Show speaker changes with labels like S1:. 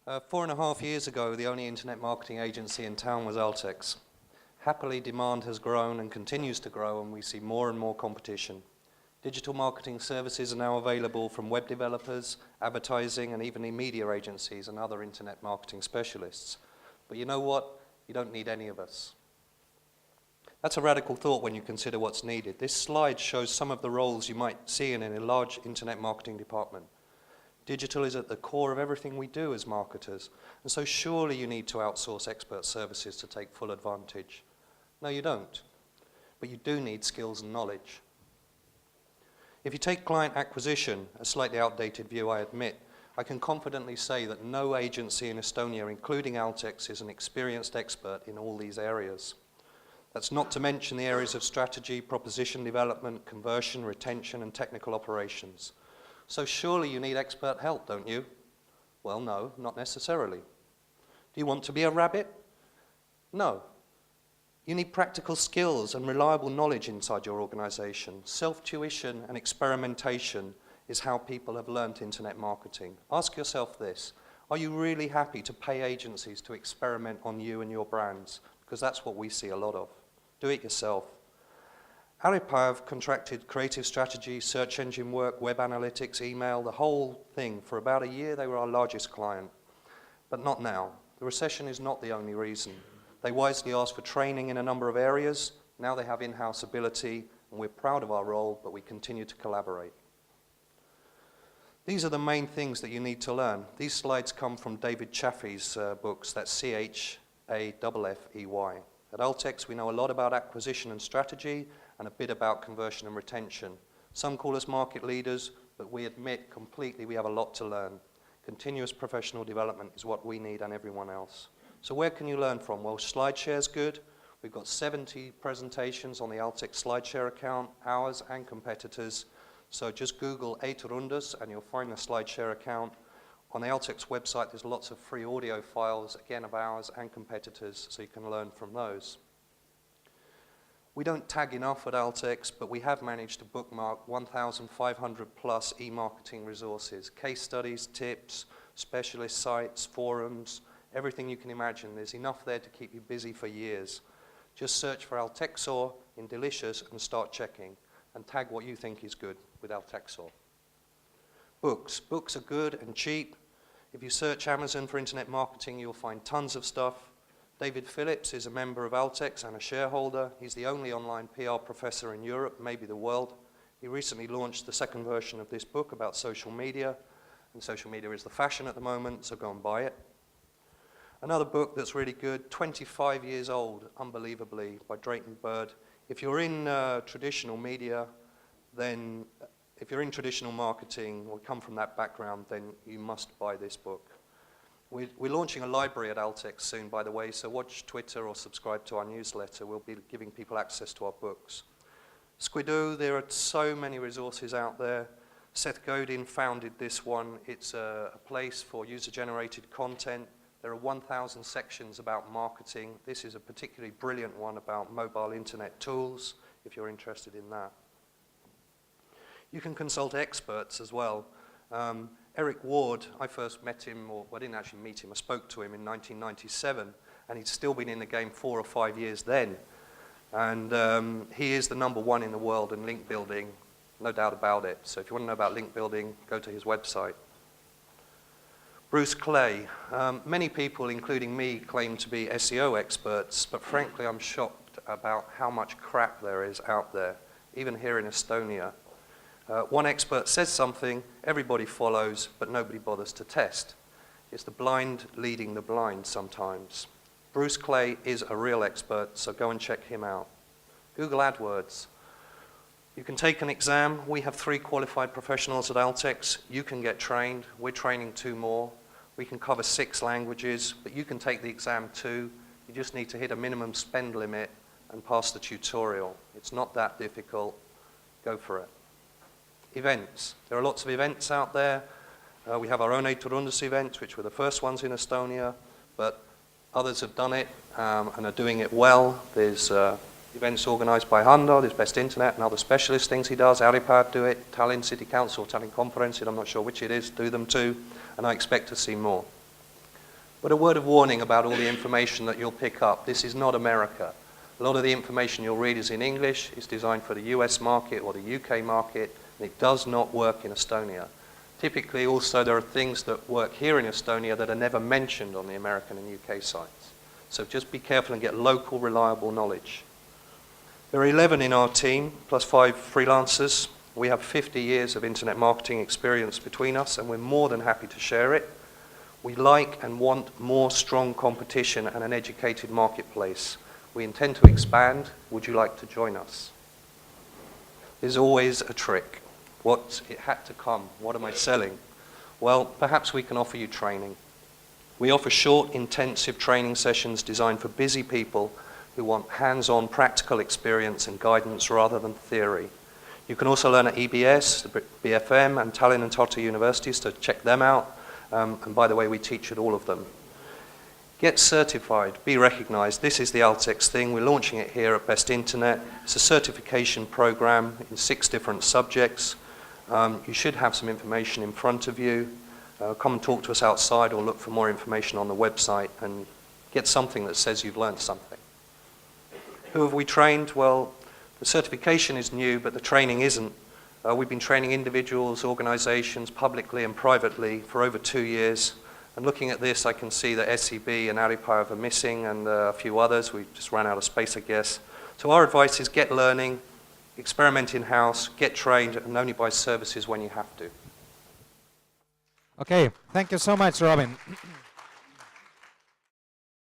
S1: 4.5 years ago, the only internet marketing agency in town was Altex. Happily, demand has grown and continues to grow, and we see more and more competition. Digital marketing services are now available from web developers, advertising, and even media agencies and other internet marketing specialists. But you know what? You don't need any of us. That's a radical thought when you consider what's needed. This slide shows some of the roles you might see in a large internet marketing department. Digital is at the core of everything we do as marketers, and so surely you need to outsource expert services to take full advantage. No, you don't, but you do need skills and knowledge. If you take client acquisition, a slightly outdated view I admit, I can confidently say that no agency in Estonia, including Altex, is an experienced expert in all these areas. That's not to mention the areas of strategy, proposition development, conversion, retention, and technical operations. So surely you need expert help, don't you? Well, no, not necessarily. Do you want to be a rabbit? No. You need practical skills and reliable knowledge inside your organization. Self-tuition and experimentation is how people have learnt internet marketing. Ask yourself this: are you really happy to pay agencies to experiment on you and your brands? Because that's what we see a lot of. Do it yourself. Aripav contracted creative strategy, search engine work, web analytics, email, the whole thing. For about a year, they were our largest client. But not now. The recession is not the only reason. They wisely asked for training in a number of areas. Now they have in-house ability, and we're proud of our role, but we continue to collaborate. These are the main things that you need to learn. These slides come from David Chaffee's books. That's Chaffey. At Altex, we know a lot about acquisition and strategy, and a bit about conversion and retention. Some call us market leaders, but we admit completely we have a lot to learn. Continuous professional development is what we need and everyone else. So where can you learn from? Well, SlideShare's good. We've got 70 presentations on the Altex SlideShare account, ours and competitors. So just Google Eiturundus and you'll find the SlideShare account. On the Altex website, there's lots of free audio files, again, of ours and competitors, so you can learn from those. We don't tag enough at Altex, but we have managed to bookmark 1,500 plus e-marketing resources, case studies, tips, specialist sites, forums, everything you can imagine. There's enough there to keep you busy for years. Just search for Altexor in Delicious and start checking, and tag what you think is good with Altexor. Books. Books are good and cheap. If you search Amazon for internet marketing, you'll find tons of stuff. David Phillips is a member of Altex and a shareholder. He's the only online PR professor in Europe, maybe the world. He recently launched the second version of this book about social media, and social media is the fashion at the moment, so go and buy it. Another book that's really good, 25 years old, unbelievably, by Drayton Bird. If you're in traditional media, then if you're in traditional marketing or come from that background, then you must buy this book. We're launching a library at Altex soon, by the way, so watch Twitter or subscribe to our newsletter. We'll be giving people access to our books. Squidoo, there are so many resources out there. Seth Godin founded this one. It's a place for user-generated content. There are 1,000 sections about marketing. This is a particularly brilliant one about mobile internet tools, if you're interested in that. You can consult experts as well. Eric Ward, I first met him, or I didn't actually meet him, I spoke to him in 1997, and he'd still been in the game 4 or 5 years then. And he is the #1 in the world in link building, no doubt about it. So if you want to know about link building, go to his website. Bruce Clay. Many people, including me, claim to be SEO experts, but frankly I'm shocked about how much crap there is out there, even here in Estonia. One expert says something, everybody follows, but nobody bothers to test. It's the blind leading the blind sometimes. Bruce Clay is a real expert, so go and check him out. Google AdWords. You can take an exam. We have 3 qualified professionals at Altex. You can get trained. We're training 2 more. We can cover 6 languages, but you can take the exam too. You just need to hit a minimum spend limit and pass the tutorial. It's not that difficult. Go for it. Events. There are lots of events out there. We have our own Eiturundus events, which were the first ones in Estonia, but others have done it and are doing it well. There's events organized by Hando, there's Best Internet and other specialist things he does. Aripad do it, Tallinn City Council, Tallinn Conference, I'm not sure which it is, do them too, and I expect to see more. But a word of warning about all the information that you'll pick up. This is not America. A lot of the information you'll read is in English. It's designed for the US market or the UK market, and it does not work in Estonia. Typically, also, there are things that work here in Estonia that are never mentioned on the American and UK sites. So just be careful and get local, reliable knowledge. There are 11 in our team, plus 5 freelancers. We have 50 years of internet marketing experience between us, and we're more than happy to share it. We like and want more strong competition and an educated marketplace. We intend to expand. Would you like to join us? There's always a trick. It had to come. What am I selling? Well, perhaps we can offer you training. We offer short, intensive training sessions designed for busy people who want hands-on practical experience and guidance rather than theory. You can also learn at EBS, the BFM, and Tallinn and Tartu universities, to check them out. And by the way, we teach at all of them. Get certified, be recognized. This is the Altex thing. We're launching it here at Best Internet. It's a certification program in 6 different subjects. You should have some information in front of you. Come and talk to us outside or look for more information on the website and get something that says you've learned something. Who have we trained? Well, the certification is new, but the training isn't. We've been training individuals, organizations, publicly and privately for over 2 years. And looking at this, I can see that SEB and Aripaev are missing and a few others. We just ran out of space, I guess. So our advice is get learning, experiment in-house, get trained, and only buy services when you have to.
S2: Okay, thank you so much, Robin.